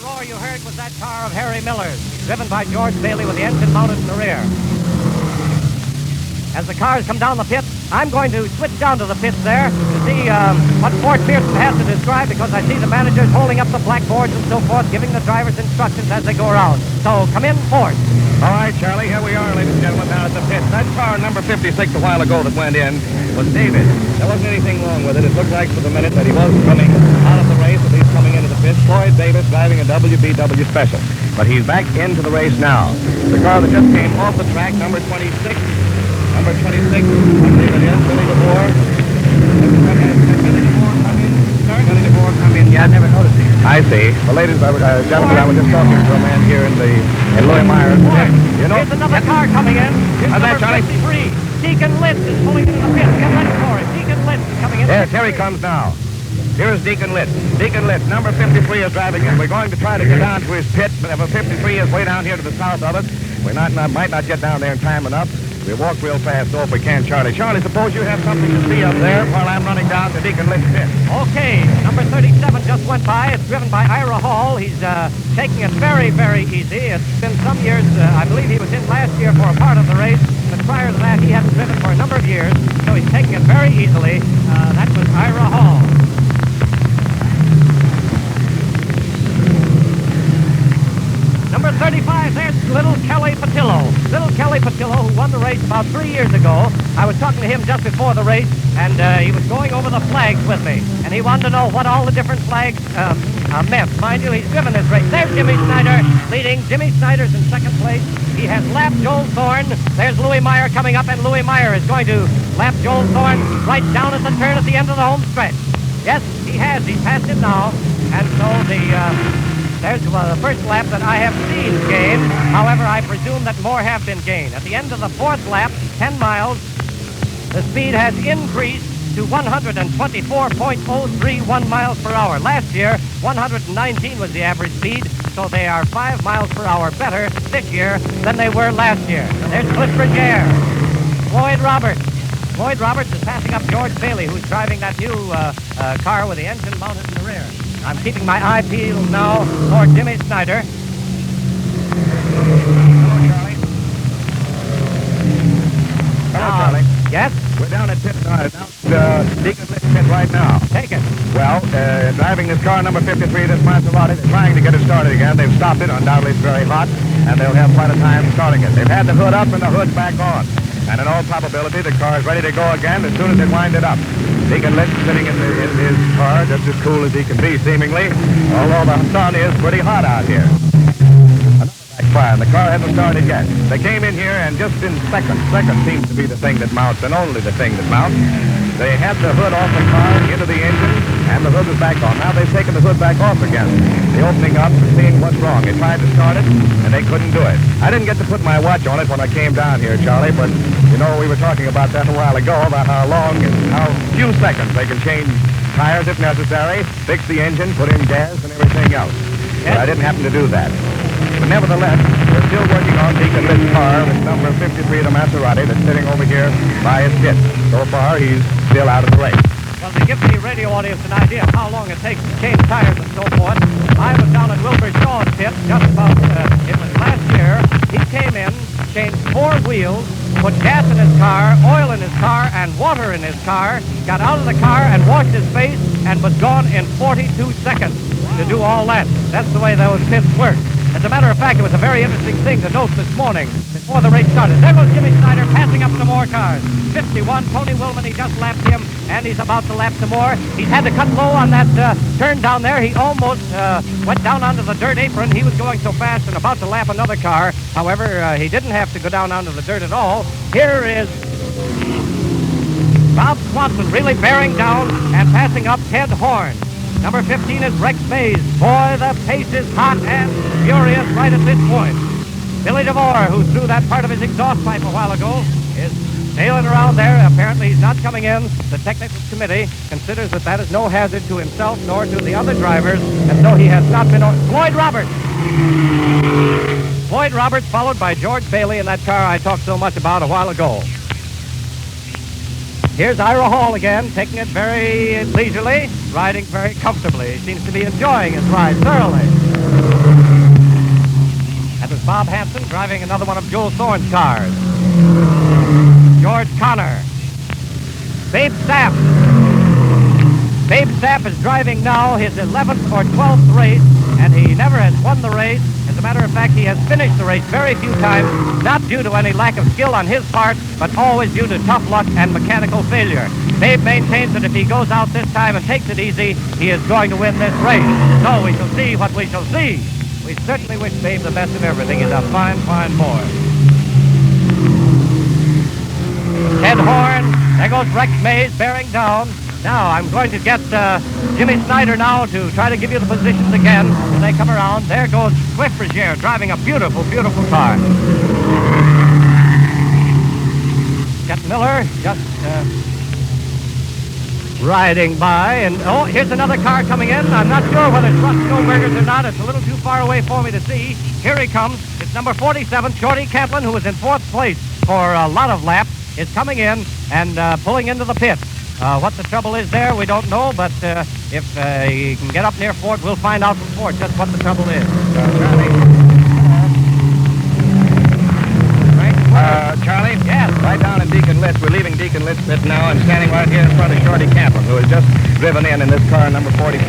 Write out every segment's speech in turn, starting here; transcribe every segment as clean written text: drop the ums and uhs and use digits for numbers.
roar you heard was that car of Harry Miller's, driven by George Bailey with the engine mounted in the rear. As the cars come down the pit, I'm going to switch down to the pits there to see what Fort Pearson has to describe, because I see the managers holding up the blackboards and so forth, giving the drivers instructions as they go around. So come in, Fort. All right, Charlie, here we are, ladies and gentlemen, down at the pit. That car, number 56, a while ago that went in, was David. There wasn't anything wrong with it. It looked like for the minute that he was coming out of the race, at least coming into the pit. Floyd Davis driving a WBW Special. But he's back into the race now. The car that just came off the track, number 26. Number 26, I believe it is, Billy DeVore. Billy DeVore come in. Yeah, I never noticed it. I see. Well, ladies and gentlemen, I was just talking to a man here in Louis Myers. You know, here's another car coming in. Here's how's that, Charlie? 53. Deacon Litz is pulling into the pit. Get ready for it. Deacon Litz is coming in. Yes, here he comes now. Here's Deacon Litz. Deacon Litz, number 53 is driving in. We're going to try to get down to his pit, but number 53 is way down here to the south of us. We might not get down there in time enough. We walk real fast, though, if we can, Charlie. Charlie, suppose you have something to see up there while I'm running down to Deacon Litz's pit. Okay, number 37 just went by. It's driven by Ira Hall. He's taking it very, very easy. It's been some years. I believe he was in last year for a part of the race, but prior to that, he hadn't driven for a number of years, so he's taking it very easily. That was Ira Hall. Number 35, there's little Kelly Patillo. Little Kelly Patillo, who won the race about 3 years ago. I was talking to him just before the race, and he was going over the flags with me. And he wanted to know what all the different flags meant. Mind you, he's driven this race. There's Jimmy Snyder leading. Jimmy Snyder's in second place. He has lapped Joel Thorne. There's Louis Meyer coming up, and Louis Meyer is going to lap Joel Thorne right down at the turn at the end of the home stretch. Yes, he has. He's passed him now. And so there's the first lap that I have seen gained. However, I presume that more have been gained. At the end of the fourth lap, 10 miles, the speed has increased to 124.031 miles per hour. Last year, 119 was the average speed, so they are 5 miles per hour better this year than they were last year. There's Clifford Gare. Floyd Roberts. Floyd Roberts is passing up George Bailey, who's driving that new car with the engine mounted in the rear. I'm keeping my eye peeled now for Jimmy Snyder. Hello, Charlie. Hello, Charlie. Yes? We're down at pit, Deacon Litz's pit right now. Take it. Well, driving this car, number 53, this Maserati, they're trying to get it started again. They've stopped it. Undoubtedly, it's very hot, and they'll have quite a time starting it. They've had the hood up and the hood back on. And in all probability, the car is ready to go again as soon as they wind it up. Deacon Litz sitting in his car, just as cool as he can be, seemingly, although the sun is pretty hot out here. Another backfire, and the car hasn't started yet. They came in here, and just in seconds seems to be the thing that mounts, and only the thing that mounts. They had the hood off the car into the engine, and the hood was back on. Now they've taken the hood back off again. The opening up and seeing what's wrong. They tried to start it, and they couldn't do it. I didn't get to put my watch on it when I came down here, Charlie, but, you know, we were talking about that a while ago, about how long and how few seconds they can change tires if necessary, fix the engine, put in gas, and everything else. But I didn't happen to do that. But nevertheless, we're still working on Deacon Litz's car. It's number 53, the Maserati, that's sitting over here by his pit. So far, he's still out of the race. Well, to give the radio audience an idea of how long it takes to change tires and so forth, I was down at Wilbur Shaw's pit just about, it was last year. He came in, changed 4 wheels, put gas in his car, oil in his car, and water in his car, got out of the car and washed his face, and was gone in 42 seconds to do all that. That's the way those pits work. As a matter of fact, it was a very interesting thing to note this morning before the race started. There goes Jimmy Snyder passing up some more cars. 51, Tony Willman, he just lapped him, and he's about to lap some more. He's had to cut low on that turn down there. He almost went down onto the dirt apron. He was going so fast and about to lap another car. However, he didn't have to go down onto the dirt at all. Here is Bob Swanson really bearing down and passing up Ted Horn. Number 15 is Rex Mays. Boy, the pace is hot and furious right at this point. Billy DeVore, who threw that part of his exhaust pipe a while ago, is sailing around there. Apparently he's not coming in. The technical committee considers that that is no hazard to himself nor to the other drivers, and so he has not been... Floyd Roberts! Floyd Roberts, followed by George Bailey in that car I talked so much about a while ago. Here's Ira Hall again, taking it very leisurely. riding very comfortably. He seems to be enjoying his ride thoroughly. That was Bob Hansen driving another one of Joel Thorne's cars. George Connor. Babe Sapp. Babe Sapp is driving now his 11th or 12th race, and he never has won the race. As a matter of fact, he has finished the race very few times, not due to any lack of skill on his part, but always due to tough luck and mechanical failure. Babe maintains that if he goes out this time and takes it easy, he is going to win this race. So we shall see what we shall see. We certainly wish Babe the best of everything. He's a fine, fine boy. Ted Horn. There goes Rex Mays bearing down. Now, I'm going to get Jimmy Snyder now to try to give you the positions again as they come around. There goes Cliff Regier driving a beautiful, beautiful car. Chet Miller just riding by. And, oh, here's another car coming in. I'm not sure whether it's Russ Schoenberger's or not. It's a little too far away for me to see. Here he comes. It's number 47, Shorty Catlin, who was in 4th place for a lot of laps, is coming in and pulling into the pit. What the trouble is there, we don't know, but if he can get up near Ford, we'll find out from Ford just what the trouble is. Charlie? Yes? Right down in Deacon Litz. We're leaving Deacon Litz pit now and standing right here in front of Shorty Campbell, who has just driven in this car number 47,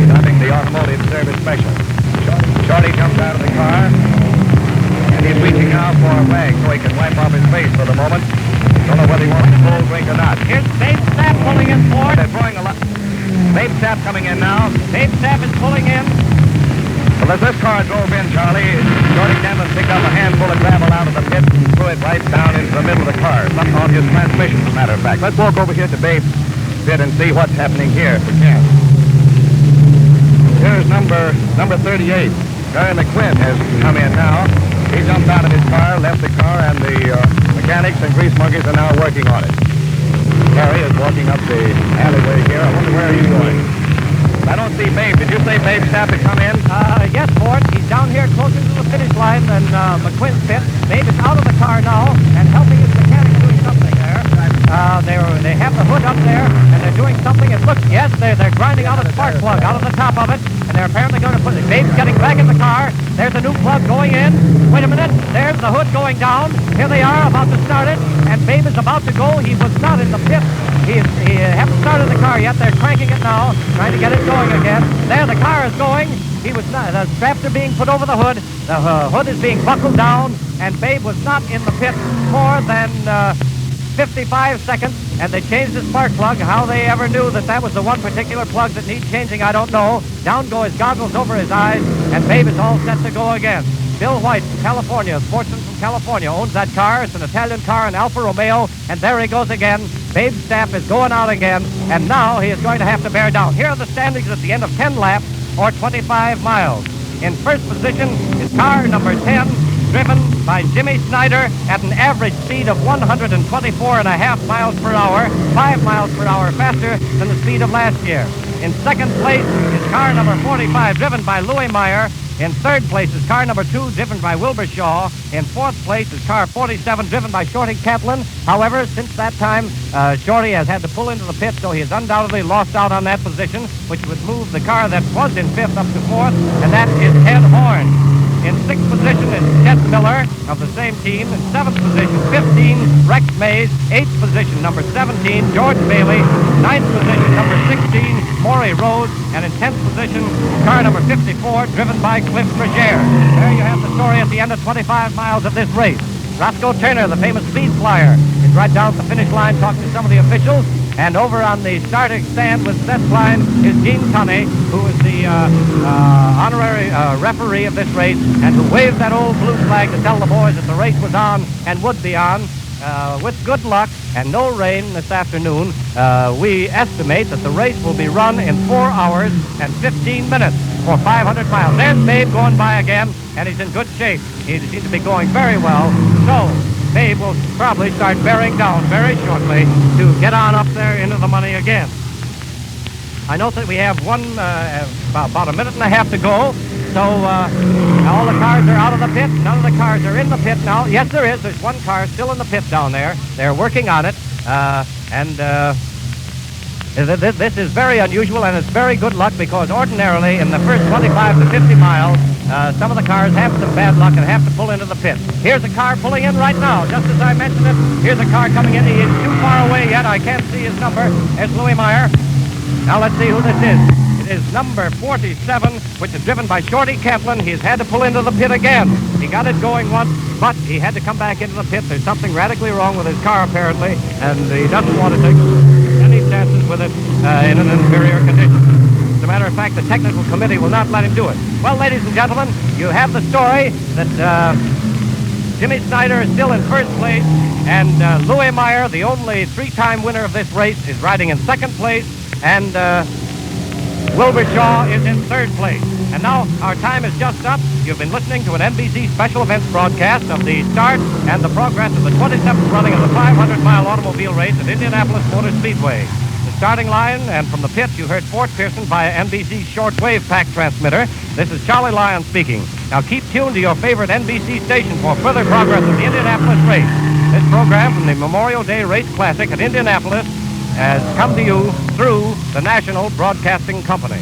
driving the automotive service special. Shorty comes out of the car, and he's reaching now for a rag so he can wipe off his face for the moment. Don't know whether he wants a cold drink or not. Here's Babe Sapp pulling in Ford. They're throwing a lot. Babe Sapp coming in now. Babe Sapp is pulling in. Well, as this car drove in, Charlie, Shorty Campbell picked up a handful of gravel out of the pit and threw it right down into the middle of the car. Something on his transmission, as a matter of fact. Let's walk over here to Babe's pit and see what's happening here if we can. Here's number 38. Barry McQuinn has come in now. He jumped out of his car, left the car, and the mechanics and grease monkeys are now working on it. Barry is walking up the alleyway here. I wonder where are you going? I don't see Babe. Did you say Babe Sapp to come in? Yes, Ford. He's down here closer to the finish line than McQuinn's pit. Babe is out of the car now and helping his mechanic doing something there. They have the hood up there, and they're doing something. It looks, yes, they're grinding out a spark plug out of the top of it, and they're apparently going to put it. Babe's getting back in the car. There's a new plug going in. Wait a minute. There's the hood going down. Here they are about to start it, and Babe is about to go. He was not in the pit. He haven't started the car yet. They're cranking it now, trying to get it going again. There, the car is going. He was not. The straps are being put over the hood. The hood is being buckled down, and Babe was not in the pit more than 55 seconds, and they changed the spark plug. How they ever knew that was the one particular plug that needs changing, I don't know. Down go his goggles over his eyes, and Babe is all set to go again. Bill White from California, a sportsman from California, owns that car. It's an Italian car, an Alfa Romeo, and there he goes again. Babe Sapp is going out again, and now he is going to have to bear down. Here are the standings at the end of 10 laps, or 25 miles. In first position is car number 10, driven by Jimmy Snyder at an average speed of 124.5 miles per hour, 5 miles per hour faster than the speed of last year. In second place is car number 45, driven by Louis Meyer. In third place is car number 2, driven by Wilbur Shaw. In fourth place is car 47, driven by Shorty Catlin. However, since that time, Shorty has had to pull into the pit, so he has undoubtedly lost out on that position, which would move the car that was in fifth up to fourth, and that is Ted Horn. In sixth position is Chet Miller of the same team. In seventh position, 15, Rex Mays. Eighth position, number 17, George Bailey. Ninth position, number 16, Maury Rhodes. And in 10th position, car number 54, driven by Cliff Regier. There you have the story at the end of 25 miles of this race. Roscoe Turner, the famous speed flyer, is right down at the finish line talking to some of the officials. And over on the starting stand with Seth Klein is Gene Tunney, who is the honorary referee of this race, and who waved that old blue flag to tell the boys that the race was on and would be on. With good luck and no rain this afternoon, we estimate that the race will be run in 4 hours and 15 minutes for 500 miles. There's Babe going by again, and he's in good shape. He seems to be going very well. So Babe will probably start bearing down very shortly to get on up there into the money again. I note that we have about a minute and a half to go. So all the cars are out of the pit. None of the cars are in the pit now. Yes, there is. There's one car still in the pit down there. They're working on it. This is very unusual, and it's very good luck, because ordinarily in the first 25 to 50 miles, some of the cars have some bad luck and have to pull into the pit. Here's a car pulling in right now, just as I mentioned it. Here's a car coming in. He is too far away yet. I can't see his number. It's Louis Meyer. Now let's see who this is. It is number 47, which is driven by Shorty Kaplan. He's had to pull into the pit again. He got it going once, but he had to come back into the pit. There's something radically wrong with his car, apparently, and he doesn't want to take any chances with it in an inferior condition. As a matter of fact, the technical committee will not let him do it. Well, ladies and gentlemen, you have the story that Jimmy Snyder is still in first place, and Louis Meyer, the only three-time winner of this race, is riding in second place, and Wilbur Shaw is in third place. And now our time is just up. You've been listening to an NBC special events broadcast of the start and the progress of the 27th running of the 500-mile automobile race at Indianapolis Motor Speedway. The starting line, and from the pit, you heard Fort Pearson via NBC's shortwave pack transmitter. This is Charlie Lyon speaking. Now keep tuned to your favorite NBC station for further progress of the Indianapolis race. This program from the Memorial Day Race Classic at Indianapolis has come to you through the National Broadcasting Company.